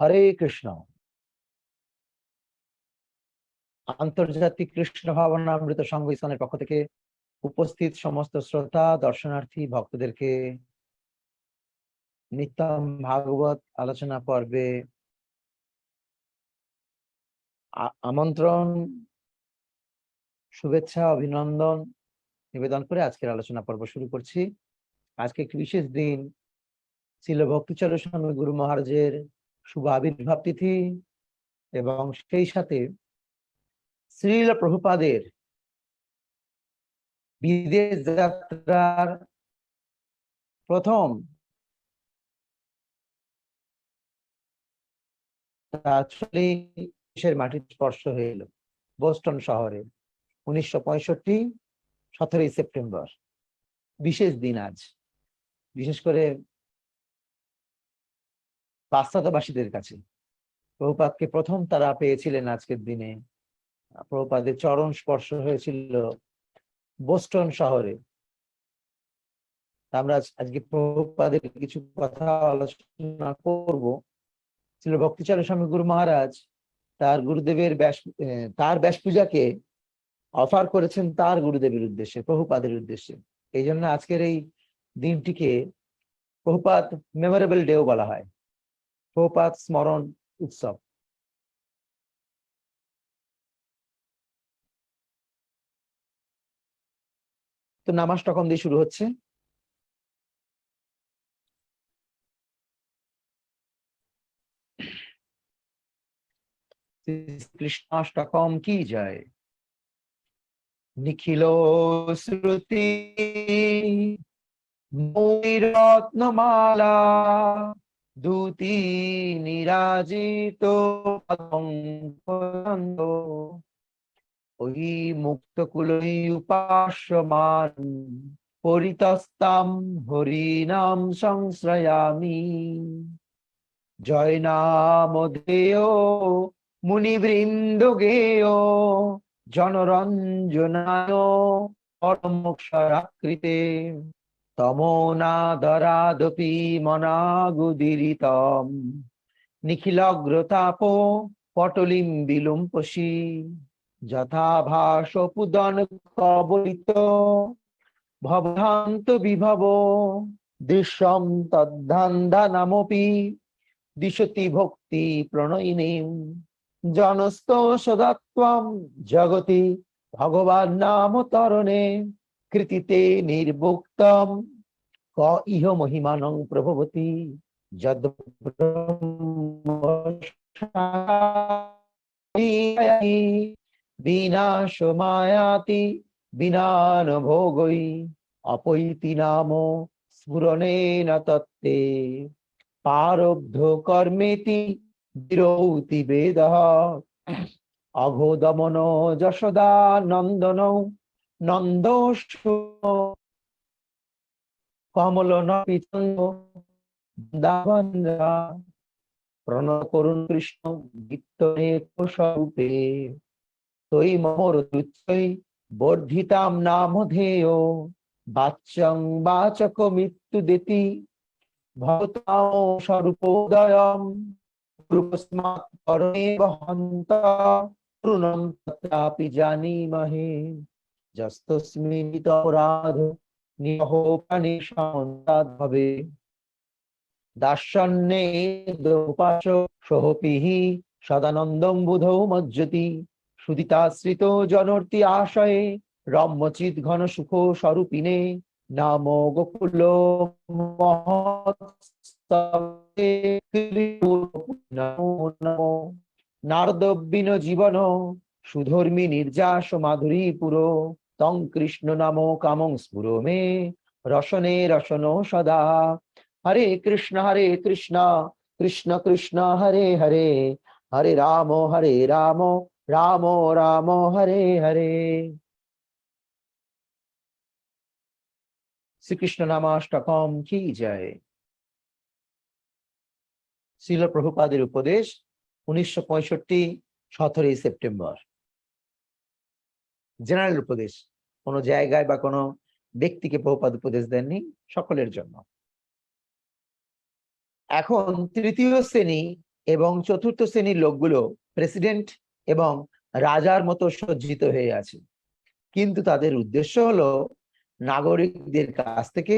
হরে কৃষ্ণ। আন্তর্জাতিক কৃষ্ণ ভাবনামৃত সংঘ ইসলামের পক্ষ থেকে উপস্থিত সমস্ত শ্রোতা দর্শনার্থী ভক্তদেরকে নিত্যম ভাগবত আলোচনা পর্বে আমন্ত্রণ, শুভেচ্ছা, অভিনন্দন নিবেদন করে আজকের আলোচনা পর্ব শুরু করছি। আজকে একটি বিশেষ দিন, শ্রীল ভক্তিচরণ স্বামী গুরু মহারাজের শুভ আবির্ভাব তিথি এবং সেই সাথে শ্রীল প্রভুপাদের বিদেশ যাত্রার প্রথম দেশের মাটির স্পর্শ হয়ে এলো বোস্টন শহরে 1965 17ই সেপ্টেম্বর। বিশেষ দিন আজ, বিশেষ করে পাশ্চাত্যবাসীদের কাছে। প্রভুপাদকে প্রথম তারা পেয়েছিলেন আজকের দিনে। প্রভুপাদের চরণ স্পর্শ হয়েছিল বোস্টন শহরে। আমরা আজকে প্রভুপাদের কিছু কথা আলোচনা করব। শ্রীল ভক্তিচরণ স্বামী গুরু মহারাজ তার গুরুদেবের তার ব্যাস পূজাকে অফার করেছেন তার গুরুদেবের উদ্দেশ্যে, প্রভুপাদের উদ্দেশ্যে। এই জন্য আজকের এই দিনটিকে প্রভুপাদ মেমোরেবল ডেও বলা হয়, প্রভুপাদ স্মরণ উৎসব। তো নামাষ্টকম দিয়ে শুরু হচ্ছে। কৃষ্ণাষ্টকম কি জয়। নিখিল শ্রুতি রত্নমালা দুতি নিরাজিত ওই মুক্তকুলই উপাস্যমান পরিতস্তাম হরিনাম সংশ্রয়ামি। জয় নামধেয় মুনিবৃন্দ গেয় জনরঞ্জনায় পরমোক্ষরাকৃতে তমোনাদরাদপি মনাগুদিরিতম নিখিলগ্রতাপ পটলিম বিলুম্পসি যথা ভাসপুদন কবলিত ভবধান্ত বিভব দৃশ্যম তদ্ধান্ধানামপি দিশতি ভক্তি প্রণয়িনীম জনস্ত সদাত্বম জগতি ভগবান নাম তরণে কৃতিতে নির্ভুক্তম ক ইহ মহিমানং প্রভবতি যদ বিনাশমায়াতি বিনান ভোগৈ অপৈতি নাম স্ফুরণেন তত্তে পারব্ধ কর্মেতি বিরৌতি বেদঃ অঘোদমন যশোদা নন্দন নন্দোষ কমল নপিচন্দ দাবন্দ্রা প্রণয় করুণ কৃষ্ণ গীতনে স্বরূপে তৈ মমর তুচ্ছৈ বর্ধিতাম নামধেয় বাচ্যং বাচক মৃত্যু দেতি ভবতাম স্বরূপোদয়ম রূপস্মাৎ করণে বহন্ত পূর্ণম তথাপি জানীমহে যস্তস্মিনিত অপরাধ নিরহ প্রাণী সন্তাদ ভবে দাস্যন্নে দোপাস সোহপিহি সদানন্দম বুধৌ মজ্জতি সুদিতাশ্রিত জনর্তি আশয়ে রম্যচিৎ ঘন সুখ স্বরূপিনে নাম গোকুল নারদবিন জীবন সুধর্মী নির্যাস মাধুরী পুরো তং কৃষ্ণ নাম কামং স্ফুরো মে রসনে রসন সদা। হরে কৃষ্ণ কৃষ্ণ কৃষ্ণ হরে হরে হরে রাম রাম রাম হরে হরে। শ্রীকৃষ্ণ নামাষ্টকম কি জয়। শ্রীল প্রভুপাদের উপদেশ 1965 17ই সেপ্টেম্বর। জেনারেল উপদেশ, কোনো জায়গায় বা কোনো ব্যক্তিকে প্রভুপাদ উপদেশ দেননি, সকলের জন্য। এখন তৃতীয় শ্রেণী এবং চতুর্থ শ্রেণীর লোকগুলো প্রেসিডেন্ট এবং রাজার মতো সজ্জিত হয়ে আছে, কিন্তু তাদের উদ্দেশ্য হলো নাগরিকদের কাছ থেকে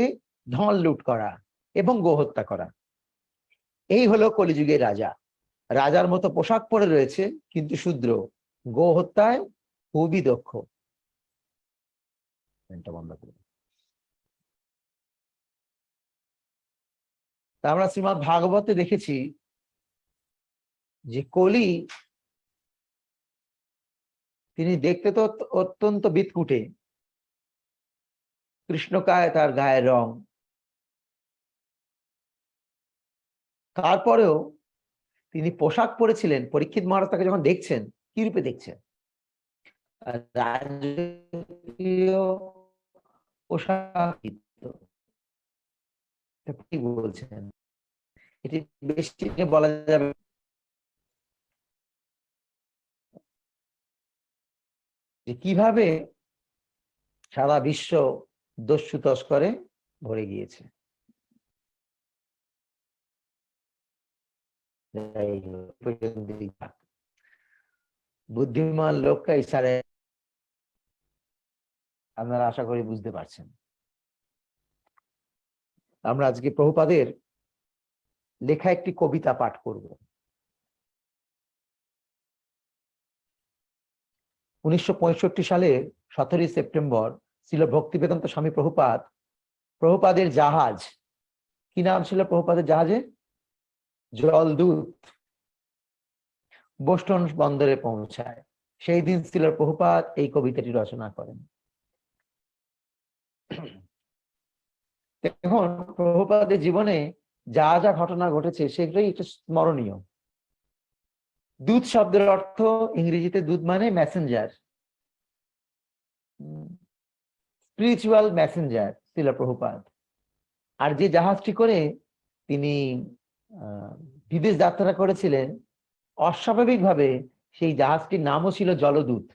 ধন লুট করা এবং গোহত্যা করা। এই হলো কলিযুগের রাজা। রাজার মতো পোশাক পরে রয়েছে কিন্তু শূদ্র, গোহত্যায় খুবই দক্ষ। বন্ধ করব। তা আমরা শ্রীমদ্ ভাগবতে দেখেছি যে কলি, তিনি দেখতে তো অত্যন্ত বিদকুটে, কৃষ্ণকায় তার গায়ের রং, তারপরেও তিনি পোশাক পরেছিলেন। পরীক্ষিত মহারাজ তাকে যখন দেখছেন, কি রূপে দেখছেন? রাজকীয় পোশাক। কি বলছেন? এটি বেশি বলা যাবে যে কিভাবে সারা বিশ্ব দস্যু তস্করে ভরে গিয়েছে। বুদ্ধিমান লোককে ইশারে আপনারা আশা করি বুঝতে পারছেন। আমরা আজকে প্রভুপাদের লেখা একটি কবিতা পাঠ করব। 1965 সালে 17 সেপ্টেম্বর ছিল ভক্তিবেদান্ত স্বামী প্রভুপাদের জাহাজ, কি নাম ছিল প্রভুপাদের জাহাজে? জলদূত, বোস্টন বন্দরে পৌঁছায়। সেই দিন ছিল প্রভুপাদ এই কবিতাটি রচনা করেন। এখন প্রভুপাদের জীবনে যা যা ঘটনা ঘটেছে সেগুলোই একটু স্মরণীয়। দূত শব্দের অর্থ ইংরেজিতে দূত মানে মেসেঞ্জার, স্পিরিচুয়াল মেসেঞ্জার ছিল প্রভুপাদ। আর যে জাহাজটি করে তিনি বিদেশ যাত্রা করেছিলেন, অস্বাভাবিকভাবে সেই জাহাজটির নামও ছিল জলদূত,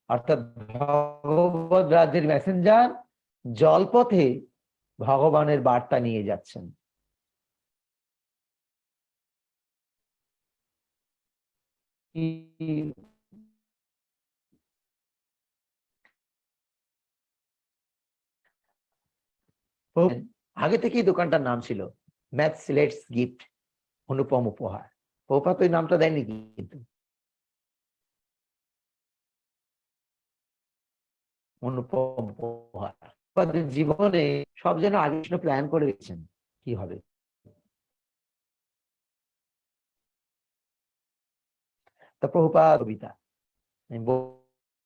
অর্থাৎ ভগবত রাজ্যের মেসেঞ্জার জলপথে ভগবানের বার্তা নিয়ে যাচ্ছেন। আগে থেকেই দোকানটার নাম ছিল ম্যাথস লেটস গিফট, অনুপম উপহার। প্রভুপাদ ওই নামটা দেয়নি কিন্তু, অনুপম উপহার। জীবনে সব যেন আগে প্ল্যান করে রেখেছেন কি হবে। তা প্রভুপাদ কবিতা আমি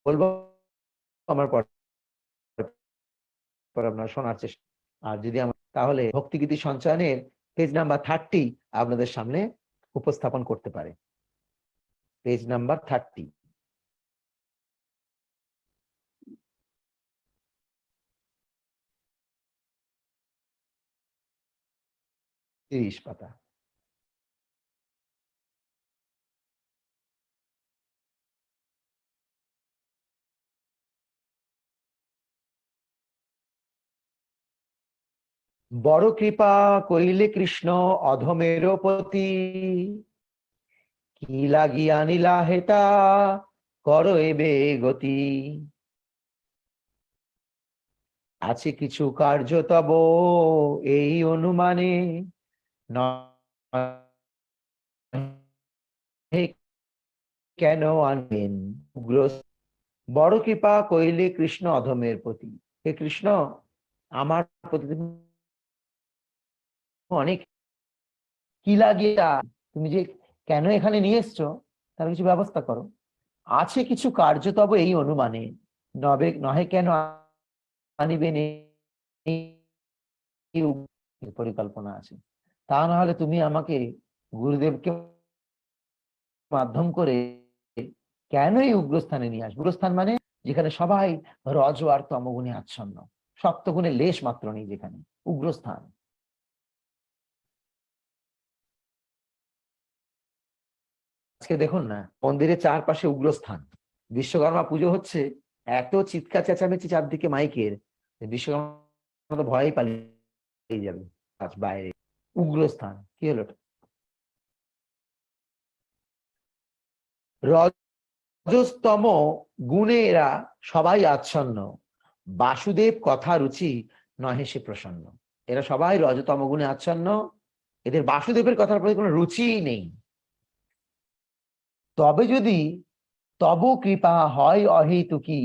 বলবো, আমার পর আপনারা শোনার চেষ্টা, আর যদি আমার তাহলে ভক্তিগীতি সঞ্চয়নের পেজ নাম্বার 30 আপনাদের সামনে উপস্থাপন করতে পারে। Page number 30। 30 পাতা। বড় কৃপা কইলে কৃষ্ণ অধমের পতি, কি লাগিয়া নিলা হেতা কর এবে গতি। আছে কিছু কার্য তব এই অনুমানে, কেন আনবেন উগ্র। বড় কৃপা কইলে কৃষ্ণ অধমের প্রতি, হে কৃষ্ণ আমার প্রতি অনেক কি লাগিয়া, তুমি যে কেন এখানে নিয়ে এসছো তার কিছু ব্যবস্থা করো। আছে কিছু কার্য তব এই অনুমানে, নহে কেন আনিবেন পরিকল্পনা আছে। তা না হলে তুমি আমাকে গুরুদেবকে মাধ্যম করে কেন এই উগ্রস্থানে নিয়ে আসবে? উগ্রস্থান মানে যেখানে সবাই রজ আর তমগুণে আচ্ছন্ন, সপ্তগুণে লেশ মাত্র নেই, যেখানে উগ্রস্থান। আজকে দেখুন না, মন্দিরের চারপাশে উগ্রস্থান। বিশ্বকর্মা পুজো হচ্ছে, এত চিৎকার চেঁচামেচি চারদিকে মাইকের, বিশ্বকর্মা তো ভয়েই পালিয়ে যাবে। আজ বাইরে উগ্রস্থান কি হলো? রজস্তম গুণে এরা সবাই আচ্ছন্ন, বাসুদেব কথা রুচি নহে সে প্রসন্ন। এরা সবাই রজতম গুণে আচ্ছন্ন, এদের বাসুদেবের কথার প্রতি কোনো রুচিই নেই। তবে যদি তব কৃপা হয় অহেতুকি,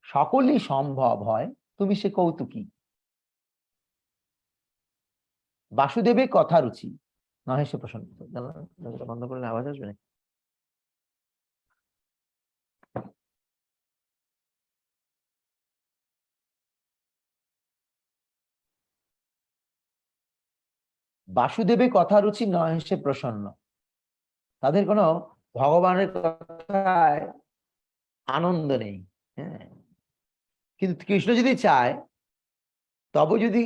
সকলই সম্ভব হয় তুমি সে কৌতুকী। বাসুদেবের কথা রুচি নহে সে প্রসন্ন। বন্ধ করলে আওয়াজ আসবে না? বাসুদেবের কথা রুচি নহে সে প্রসন্ন, তাদের কোনো ভগবানের কথায় আনন্দ নেই। হ্যাঁ, কিন্তু কৃষ্ণ যদি চায়, তবে যদি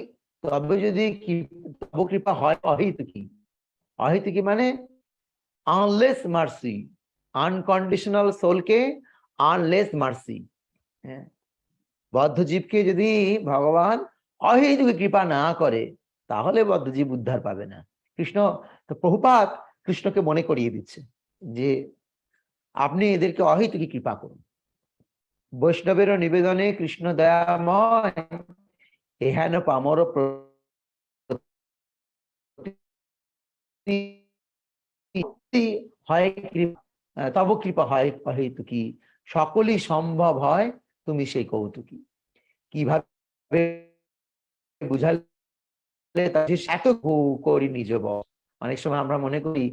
তব কৃপা হয় অহেতুকি। অহেতুকি মানে আনলেস মার্সি, আনকন্ডিশনাল সোলকে আনলেস মার্সি। হ্যাঁ, বদ্ধজীবকে যদি ভগবান অহেতুকি কৃপা না করে, তাহলে বদ্ধজীব উদ্ধার পাবে না। কৃষ্ণ তো, প্রভুপাদ কৃষ্ণকে মনে করিয়ে দিচ্ছে যে আপনি এদেরকে অহেতুকি কৃপা করুন। বৈষ্ণবের নিবেদনে কৃষ্ণ দয়াময়, এহেন পামর হয় কৃপা, তব কৃপা হয় অহেতুকি, সকলই সম্ভব হয় তুমি সেই কৌতুকী। কিভাবে বুঝালে এত করি নিজ বশ। অনেক সময় আমরা মনে করি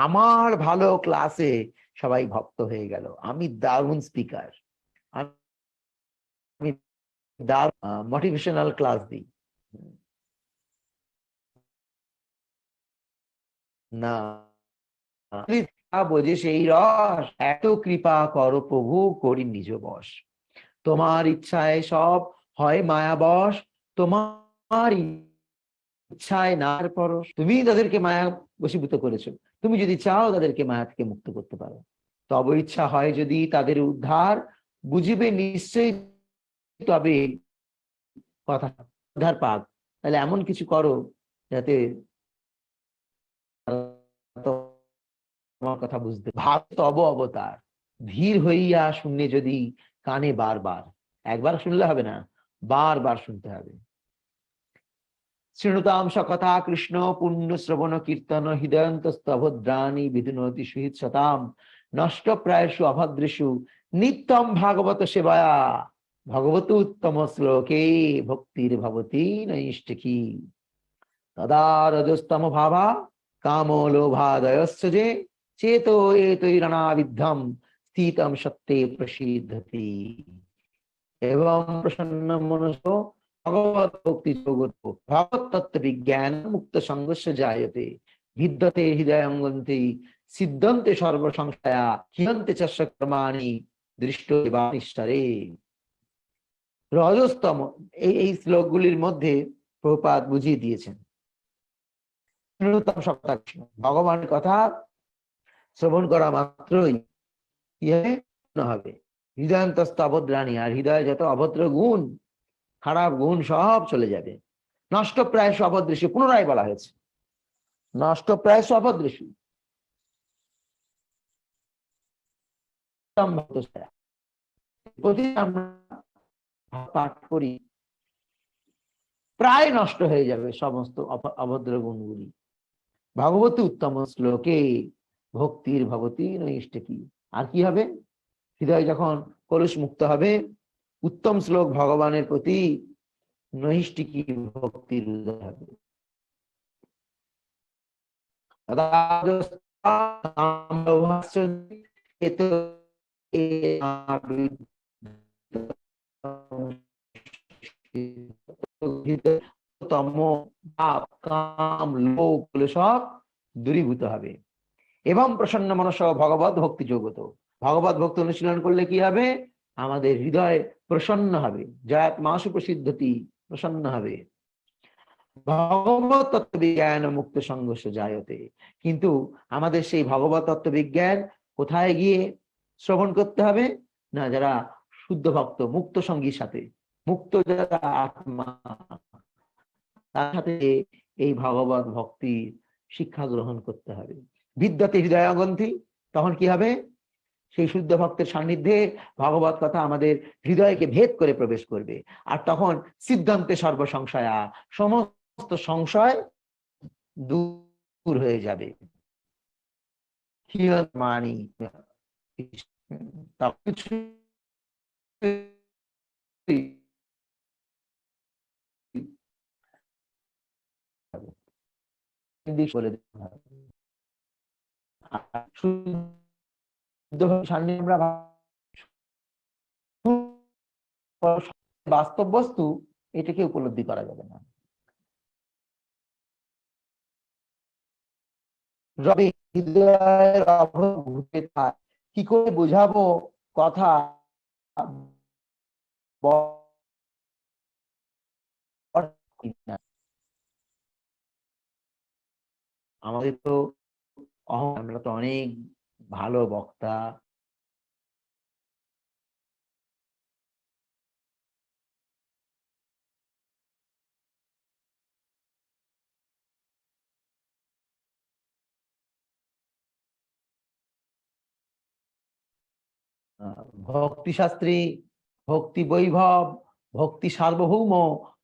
আমার ভালো ক্লাসে সবাই ভক্ত হয়ে গেল, আমি দারুণ স্পিকার, আমি দারুণ মোটিভেশনাল ক্লাস দিই। না, বোঝে সেই রস, এত কৃপা করো প্রভু করি নিজ বশ। তোমার ইচ্ছায় সব হয় মায়াবশ, তোমার ইচ্ছায় নার পরশ। তুমি তাদেরকে মায়া বশীভূত করেছো, তুমি যদি চাও তাদেরকে মায়া থেকে মুক্ত করতে পারো। তবে ইচ্ছা হয় যদি তাদের উদ্ধার, বুঝিবে নিশ্চয়ই তবে কথা উদ্ধার পাক। তাহলে এমন কিছু করো যাতে তোমার কথা বুঝতে। ভাব তব অবতার, ধীর হইয়া শুনে যদি কানে বারবার, একবার শুনলে হবে না, বারবার শুনতে হবে। শৃণুতাম সকথা কৃষ্ণ পুণ্য শ্রবণ কীর্তন, হৃদয়ন্তস্তভদ্রাণী বিধুনতি সুহিত শতাম, নষ্ট প্রায়সু অভদ্রেষু নিত্যম ভাগবত সেবায়া, ভগবত উত্তম শ্লোকে ভক্তির ভবতি নৈষ্ঠিকী। তদা রজস্তম ভাবা কাম লোভাদয়স্য যে, চেতো এতৈরণাবিদ্ধম স্থিতম সত্যে প্রসিদ্ধতি। এবং প্রসন্ন মনসো ভগবত ভক্তি জগৎ, ভগবত তত্ত্ব বিজ্ঞান মুক্ত সংঘর্ষ জায়তে, বিদ্যতে হৃদয়ঙ্গন্তে সিদ্ধন্তে সর্বসংশয়া, হিয়ন্তে চস্য কর্মাণি দৃষ্ট নিষ্ঠারে। রজস্তম এই শ্লোকগুলির মধ্যে প্রভুপাদ বুঝিয়ে দিয়েছেন ভগবানের কথা শ্রবণ করা মাত্রই কি হবে, হৃদয়ন্তস্থ অভদ্রাণী, আর হৃদয়ে যত অভদ্র গুণ, খারাপ গুণ সব চলে যাবে। নষ্ট প্রায় অভদ্রেষী, পুনরায় বলা হয়েছে নষ্ট প্রায় অভদ্রেষী। আমরা পাঠ করি, প্রায় নষ্ট হয়ে যাবে সমস্ত অভদ্র গুণগুলি। ভগবতী উত্তম শ্লোকে ভক্তির ভবতী নৈষ্ঠিকী। আর কি হবে, হৃদয় যখন কলুষ মুক্ত হবে, উত্তম শ্লোক ভগবানের প্রতি নৈষ্ঠিকী ভক্তির উদয় হবে। কাম লোভ সব দূরীভূত হবে। এবং প্রসন্ন মনস ভগবত ভক্তি জগত, ভগবত ভক্তি অনুশীলন করলে কি হবে, আমাদের হৃদয় প্রসন্ন হবে, জয়াত্মা সুপ্রসিদ্ধতি, প্রসন্ন হবে। ভগবত তত্ত্ব বিজ্ঞান মুক্ত সংঘর্ষ জায়তে। কিন্তু আমাদের সেই ভগবত তত্ত্ব বিজ্ঞান কোথায় গিয়ে শ্রবণ করতে হবে না, যারা শুদ্ধ ভক্ত, মুক্ত সঙ্গীর সাথে, মুক্ত যারা আত্মা, তার সাথে এই ভগবত ভক্তি শিক্ষা গ্রহণ করতে হবে। বিদ্যাতে হৃদয়াগন্থী, তখন কি হবে, সেই শুদ্ধ ভক্তের সান্নিধ্যে ভগবত কথা আমাদের হৃদয়কে ভেদ করে প্রবেশ করবে। আর তখন সিদ্ধান্তে সর্বসংশয়া, সমস্ত সংশয় দূর হয়ে যাবে। মানি বাস্তব বস্তু এটাকে উপলব্ধি করা যাবে না। রবি হৃদয়ের অভাব ঘুরে থাকে, কি করে বোঝাবো কথা আমাদের তো আমরা তো অনেক ভালো বক্তা, ভক্তি শাস্ত্রী, ভক্তি বৈভব, ভক্তি সার্বভৌম,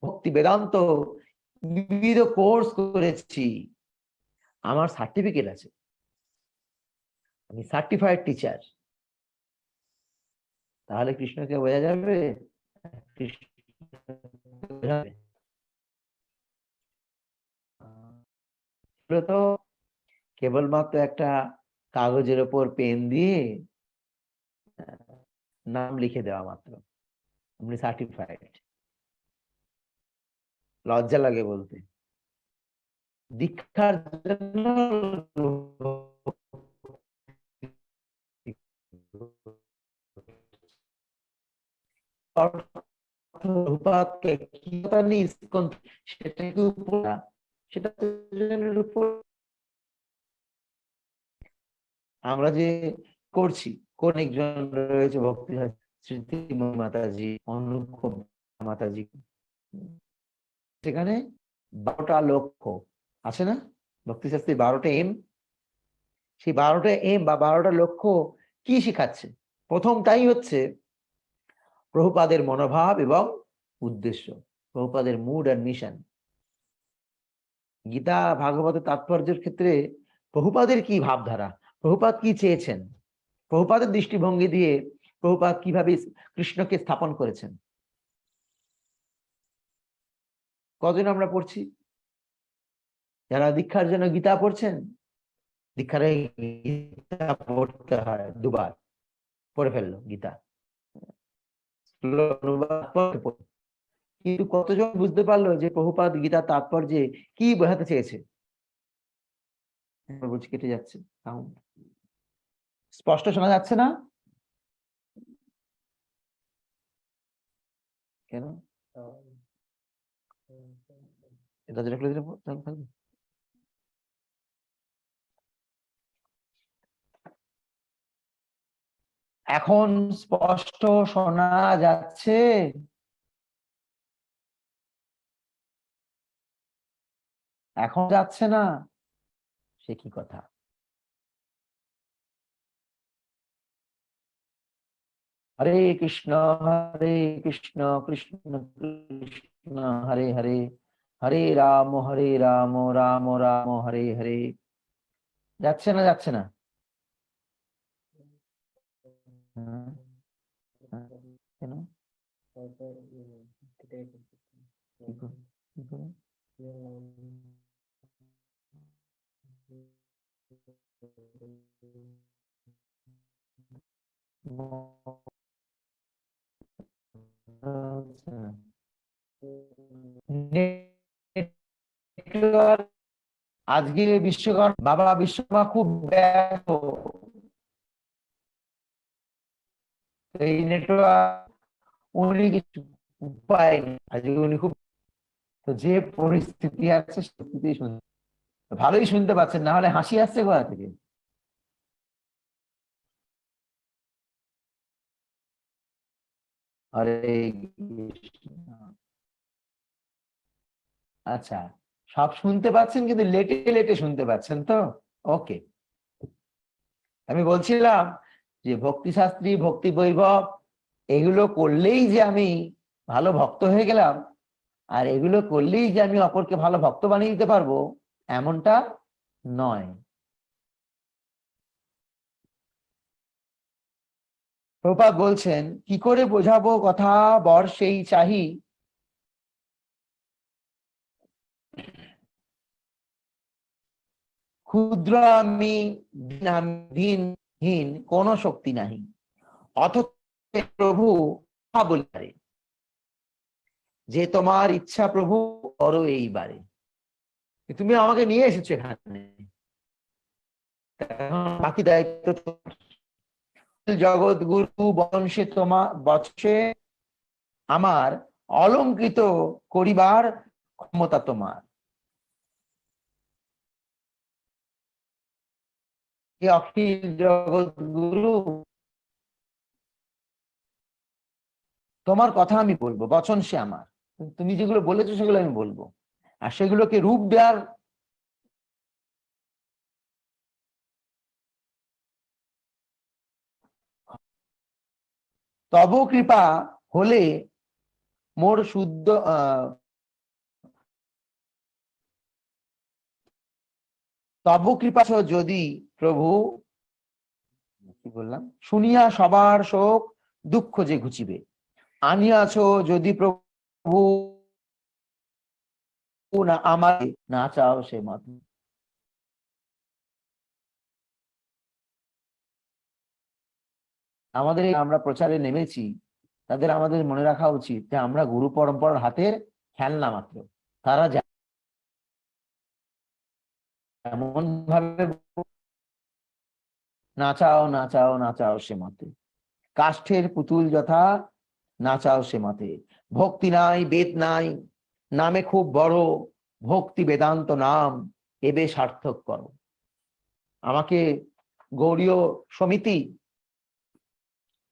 ভক্তি বেদান্ত, বিবিধ কোর্স করেছি, আমার সার্টিফিকেট আছে, আমি সার্টিফাইড টিচার। তাহলে কৃষ্ণকে বোঝা যাবে? কৃষ্ণ তো কেবলমাত্র একটা কাগজের ওপর পেন দিয়ে নাম লিখে দেওয়া মাত্র, আপনি সার্টিফাইড। লজ্জা লাগে বলতে। দীক্ষার জন্য আমরা যে করছি, কোন একজন রয়েছে ভক্তি স্মৃতি মাতাজি, অনুপ মাতাজি, সেখানে 12টা লক্ষ্য আছে না, ভক্তি শাস্ত্রী 12টা এম। সেই 12টা এম বা 12টা লক্ষ্য কি শিখাচ্ছে? প্রথমটাই হচ্ছে প্রভুপাদের মনোভাব এবং উদ্দেশ্য, প্রভুপাদের মুড আর মিশন। গীতা ভাগবতের তাৎপর্যের ক্ষেত্রে প্রভুপাদের কি ভাবধারা, প্রভুপাদ কি চেয়েছেন, প্রভুপাদের দৃষ্টিভঙ্গি দিয়ে প্রভুপাদ কিভাবে কৃষ্ণকে স্থাপন করেছেন, কদিন আমরা পড়ছি? যারা দীক্ষার জন্য গীতা পড়ছেন, দীক্ষার গীতা পড়তে হয় দুবার, পড়ে ফেললো গীতা, কিন্তু কতজন বুঝতে পারলো যে প্রভুপাদ গীতার তাৎপর্যে কি বোঝাতে চেয়েছে? বুঝ কেটে যাচ্ছে, স্পষ্ট শোনা যাচ্ছে না কেন? এখন স্পষ্ট শোনা যাচ্ছে? এখন যাচ্ছে না? সে কি কথা? হরে কৃষ্ণ কৃষ্ণ কৃষ্ণ হরে হরে, হরে রাম রাম রাম হরে হরে। যাচ্ছে না? যাচ্ছে না? কেন? আজকে বিশ্বকর্মা বাবা বিশ্বকর্মা খুব ব্যস্ত, এই নেটওয়ার্ক উনি কিছু উপায় নেই, আজকে উনি খুব, তো যে পরিস্থিতি আছে সত্যি শুনতে ভালোই শুনতে পাচ্ছেন, না হলে হাসি আসছে কোথা থেকে? আরে আচ্ছা, সব শুনতে পাচ্ছেন কিন্তু লেটে লেটে শুনতে পাচ্ছেন তো? ওকে, আমি বলছিলাম যে ভক্তি শাস্ত্রী, ভক্তি বৈভব এগুলো করলেই যে আমি ভালো ভক্ত হয়ে গেলাম, আর এগুলো করলেই যে আমি অপরকে ভালো ভক্ত বানিয়ে দিতে পারবো, এমনটা নয়। প্রভুপাদ বলছেন, কি করে বোঝাবো কথা বর সেই চাহি, ক্ষুদ্র আমি দীনহীন, কোন শক্তি নাহি, অথচ প্রভু বলি পারে, যে তোমার ইচ্ছা প্রভু করো এইবারে। তুমি আমাকে নিয়ে এসেছো এখানে, বাকি দায়িত্ব জগৎ গুরু বংশে তোমার বৎসে আমার অলঙ্কৃত করিবার ক্ষমতা তোমার। অখিল জগৎ গুরু, তোমার কথা আমি বলবো, বচন সে আমার, তুমি যেগুলো বলেছো সেগুলো আমি বলবো, আর সেগুলোকে রূপ দেওয়ার তব কৃপা হলে মোর শুদ্ধ তব কৃপা যদি প্রভু, কি বললাম, শুনিয়া সবার শোক দুঃখ যে ঘুচিবে, আনিয়াছ যদি প্রভু না আমাকে না চাও সে মত। আমাদের আমরা প্রচারে নেমেছি, তাদের আমাদের মনে রাখা উচিত যে আমরা গুরু পরম্পরার হাতের খেলনা মাত্র। তারা যেমন ভাবে নাচাও নাচাও নাচাও সে মতে, কাষ্ঠের পুতুল যথা নাচাও সে মতে, ভক্তি নাই বেদ নাই, নামে খুব বড়, ভক্তি বেদান্ত নাম এবে সার্থক করো। আমাকে গৌড়ীয় সমিতি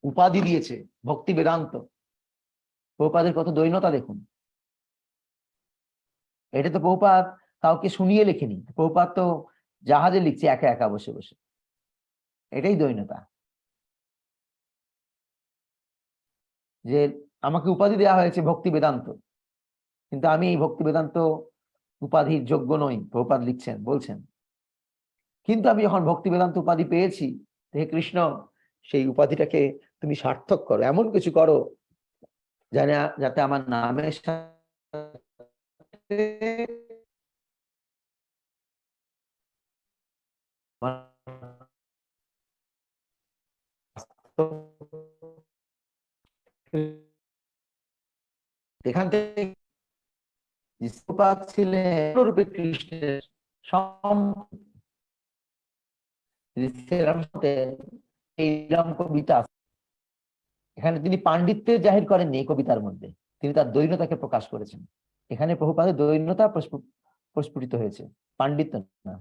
উপাধি দিয়েছে ভক্তি বেদান্ত। প্রভুপাদের কত দৈন্যতা দেখুন। এটা তো প্রভুপাদ কাউকে শুনিয়ে লেখেনি, প্রভুপাদ তো জাহাজে লিখছে একা একা বসে বসে। এটাই দৈন্যতা, যে আমাকে উপাধি দেওয়া হয়েছে ভক্তি বেদান্ত, কিন্তু আমি এই ভক্তি বেদান্ত উপাধির যোগ্য নই, প্রভুপাদ লিখছেন বলছেন। কিন্তু আমি যখন ভক্তি বেদান্ত উপাধি পেয়েছি, হে কৃষ্ণ সেই উপাধিটাকে তুমি সার্থক করো, এমন কিছু করো যাতে আমার নামের সাথে এখান থেকে ছিলেন রূপে কৃষ্ণের এইরকম কবিতা। এখানে তিনি পাণ্ডিত্যের জাহির করেননি এই কবিতার মধ্যে, তিনি তার দৈন্যতাকে প্রকাশ করেছেন। এখানে প্রভুপাদের দৈন্যতা প্রস্ফুটিত হয়েছে, পাণ্ডিত্য না।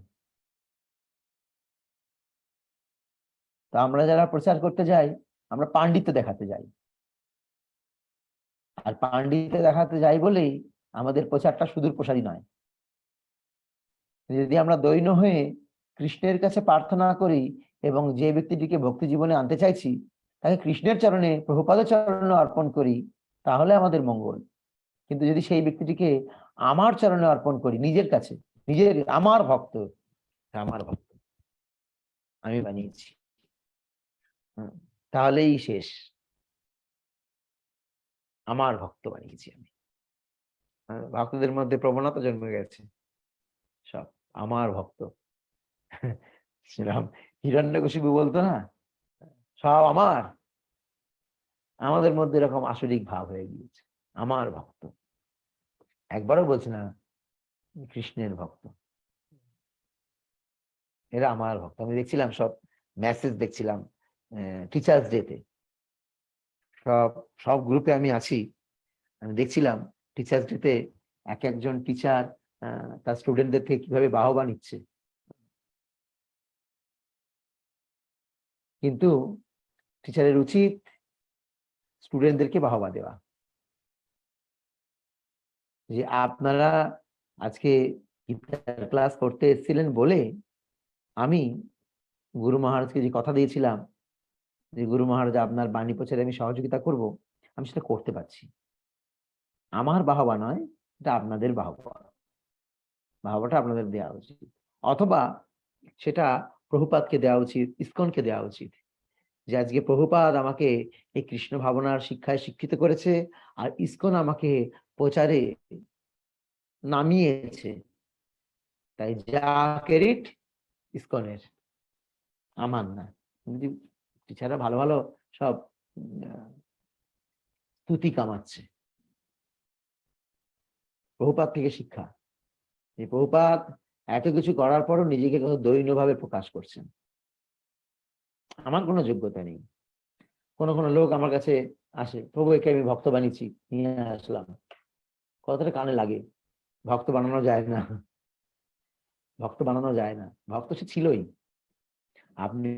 তো আমরা যারা প্রচার করতে যাই, আমরা পাণ্ডিত্য দেখাতে যাই, আর পাণ্ডিত্য দেখাতে যাই বলেই আমাদের প্রচারটা সুদূর প্রসারী নয়। যদি আমরা দৈন্য হয়ে কৃষ্ণের কাছে প্রার্থনা করি এবং যে ব্যক্তিটিকে ভক্তি জীবনে আনতে চাইছি তাকে কৃষ্ণের চরণে, প্রভুপাদের চরণে অর্পণ করি, তাহলে আমাদের মঙ্গল। কিন্তু যদি সেই ব্যক্তিটিকে আমার চরণে অর্পণ করি, নিজের কাছে, নিজের আমার ভক্ত, আমার ভক্ত আমি বানিয়েছি, তাহলেই শেষ। আমার ভক্ত বানিয়েছি আমি। ভক্তদের মধ্যে প্রবণতা জন্মে গেছে, সব আমার ভক্ত। শ্রীরাম হিরণ্যকশিপু বলতো না, সব আমার। আমাদের মধ্যে এরকম আসরিক ভাব হয়ে গিয়েছে, আমার ভক্ত। একবারও বলছে না কৃষ্ণের ভক্ত, এরা আমার ভক্ত। আমি দেখছিলাম সব মেসেজ, দেখছিলাম টিচার্স ডেতে, সব সব গ্রুপে আমি আছি, আমি দেখছিলাম টিচার্স ডেতে এক একজন টিচার তার স্টুডেন্টদের থেকে কিভাবে বাহবা নিচ্ছে। কিন্তু টিচারের উচিত স্টুডেন্টদেরকে বাহবা দেওয়া, যে আপনারা আজকে গীতার ক্লাস করতে এসেছিলেন বলে আমি গুরু মহারাজকে যে কথা দিয়েছিলাম যে গুরু মহারাজ আপনার বাণী প্রচারে আমি সহযোগিতা করব, আমি সেটা করতে পারছি। আমার বাহবা নয়, এটা আপনাদের বাহবা, বাহবাটা আপনাদের দেওয়া উচিত। অথবা সেটা প্রভুপাদকে দেওয়া উচিত, ইসকনকে দেওয়া উচিত, যে আজকে প্রভুপাদ আমাকে এই কৃষ্ণ ভাবনার শিক্ষায় শিক্ষিত করেছে, আর ইসকন আমাকে প্রচারে নামিয়েছে, তাই যা ক্রেডিট ইসকনের, আমার না। কিন্তু টিচাররা ভালো ভালো সব স্তুতি কামাচ্ছে প্রভুপাদ থেকে শিক্ষা। এই প্রভুপাদ এত কিছু করার পরও নিজেকে কত দৈন্যভাবে প্রকাশ করছেন। আমার কোনো যোগ্যতা নেই। কোনো কোনো লোক আমার কাছে আসে, প্রভু একে আমি ভক্ত বানিয়েছি, নিয়ে আসলাম, কথাটা কানে লাগে। ভক্ত বানানো যায় না, ভক্ত বানানো যায় না, ভক্ত সে ছিলই। আপনি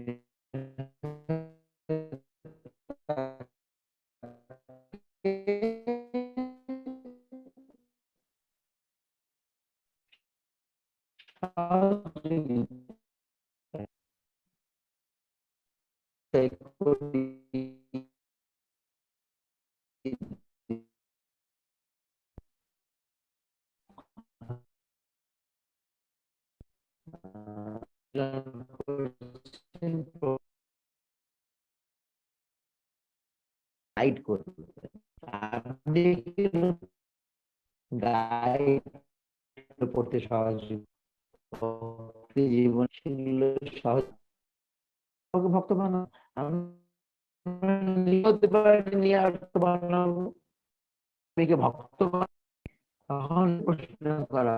গাইড করবে, আপনি গাইড পড়তে সহজ, জীবন সেগুলো সহজ ভক্ত বানানো। আমি হতে পারি নিয়ে আর্ত বানাবো, ভক্ত বানাবো, তখন প্রশ্ন করা।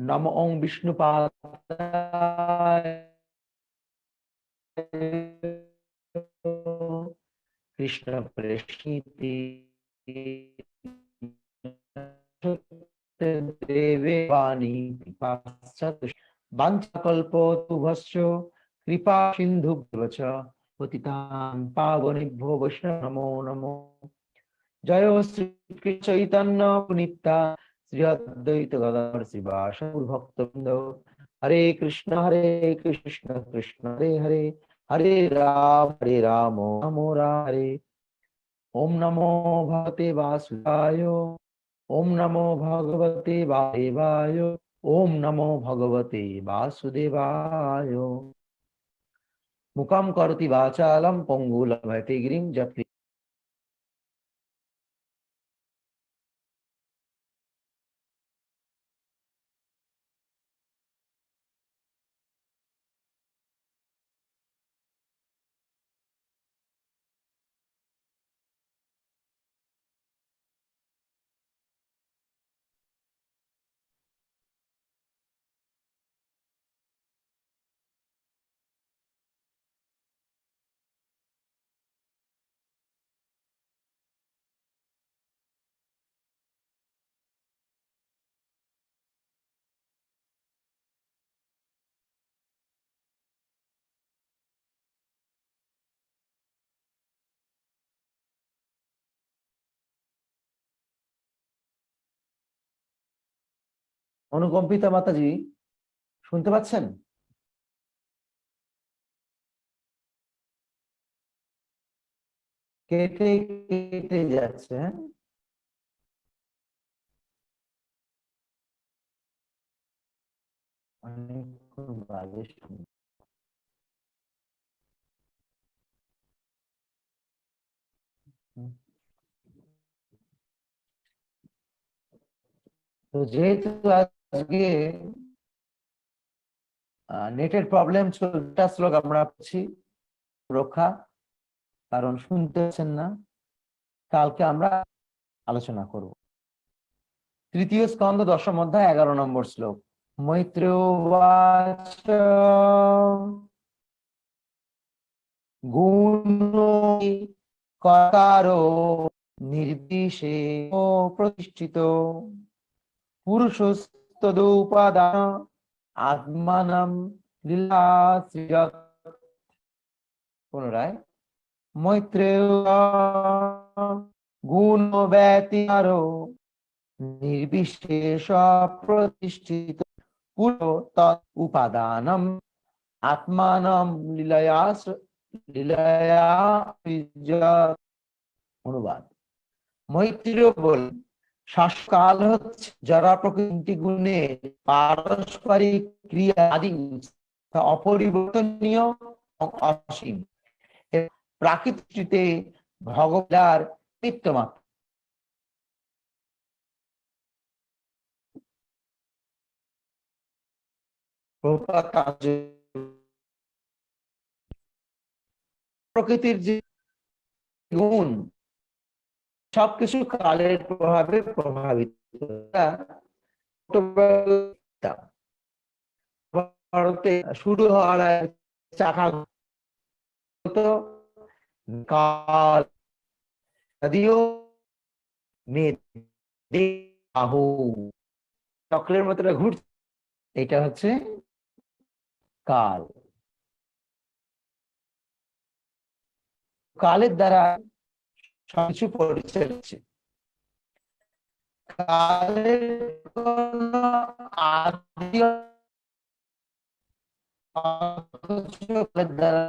নম ওং বিষ্ণুপাদায় কৃষ্ণ প্রেষ্ঠিতে দেবে বাণী বাঞ্ছাকল্পতরুভশ্চ কৃপা সিন্ধুভ্যশ্চ পতিতাং পাবনেভ্যো বৈষ্ণব নমো নমো। জয় শ্রী চৈতন্য নিত্যানন্দ শ্রী অদ্বৈত গদাধর শিবাসাদি ভক্তবৃন্দ। হরে কৃষ্ণ কৃষ্ণ কৃষ্ণ হরে হরে, হরে রাম রাম রাম হরে। ওম নমো ভগবতে বাসুদেবায়, ওম নমো ভগবতে বাসুদেবায়, ওম নমো ভগবতে বাসুদেবায়। মুখম করোতি বাচালম পঙ্গুলং গিরিং যৎ অনুকম্পিতা মাতাজি শুনতে পাচ্ছেন? কেটে কেটে যাচ্ছে, হ্যাঁ? অনেকক্ষণ বাজে শুনছি। তো যেহেতু আজকে নেটের প্রবলেম চলতে শ্লোক আমরা পাচ্ছি রক্ষা, কারণ শুনতে পাচ্ছেন না, কালকে আমরা আলোচনা করব। তৃতীয় স্কন্ধ 10ম অধ্যায় 11 নম্বর শ্লোক। মৈত্রেয়বাচ গুণো কারো নির্বিশেষো প্রতিষ্ঠিত পুরুষস্তদুপাদান আত্মানম লীলাসৃজৎ। পুনরায়, মৈত্রেয় গুণ ব্যতিহারো নির্বিশেষ প্রতিষ্ঠিত পুরো তৎ উপাদানম আত্মানম লীলয়া সৃজৎ। অনুবাদ: মৈত্রেয় বলেন, শাসকাল হচ্ছে জড় প্রকৃতি গুণের পারস্পরিক ক্রিয়া আদি অপরিবর্তনীয় অসীম, প্রাকৃতিতে ভগবানের নিত্য মাত্র। প্রকৃতির যে গুণ সবকিছু কালের প্রভাবে প্রভাবিত। ভারতে শুরু হওয়ার চাকা কাল নদীও বাহু চক্রের মতো ঘুরছে, এটা হচ্ছে কাল। কালের দ্বারা সবকিছু পরিচয় হচ্ছে। কালের আদি দ্বারা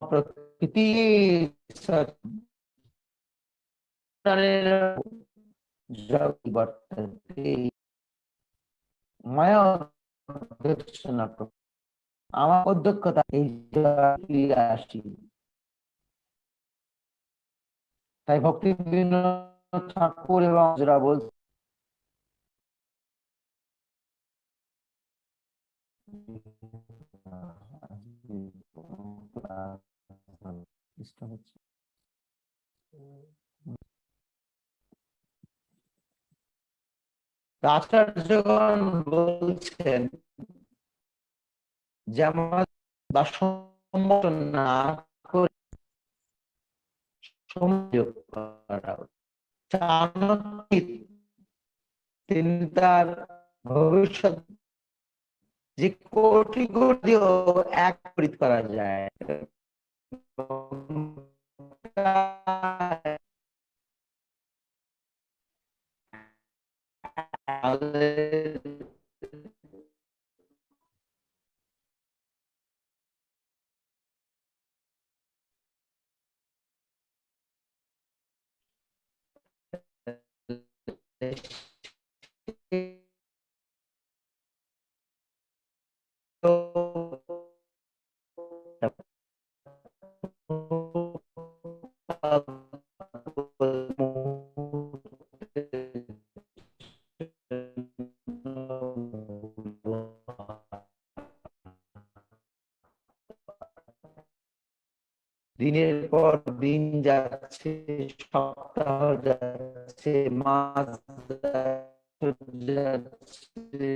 প্রকৃতি মায়া আমার অধ্যক্ষতা এই আসি। তাই ভক্তি বিনোদ ঠাকুর এবং যারা বলছে আচার্যগণ বলছেন যেমন বা সম্মত না করে সংযোগ করা, তিনি তার ভবিষ্যৎ যে কোটি কোটি এক করা যায়। দিনের পর দিন যাচ্ছে, সপ্তাহ যাচ্ছে, মাস যাচ্ছে,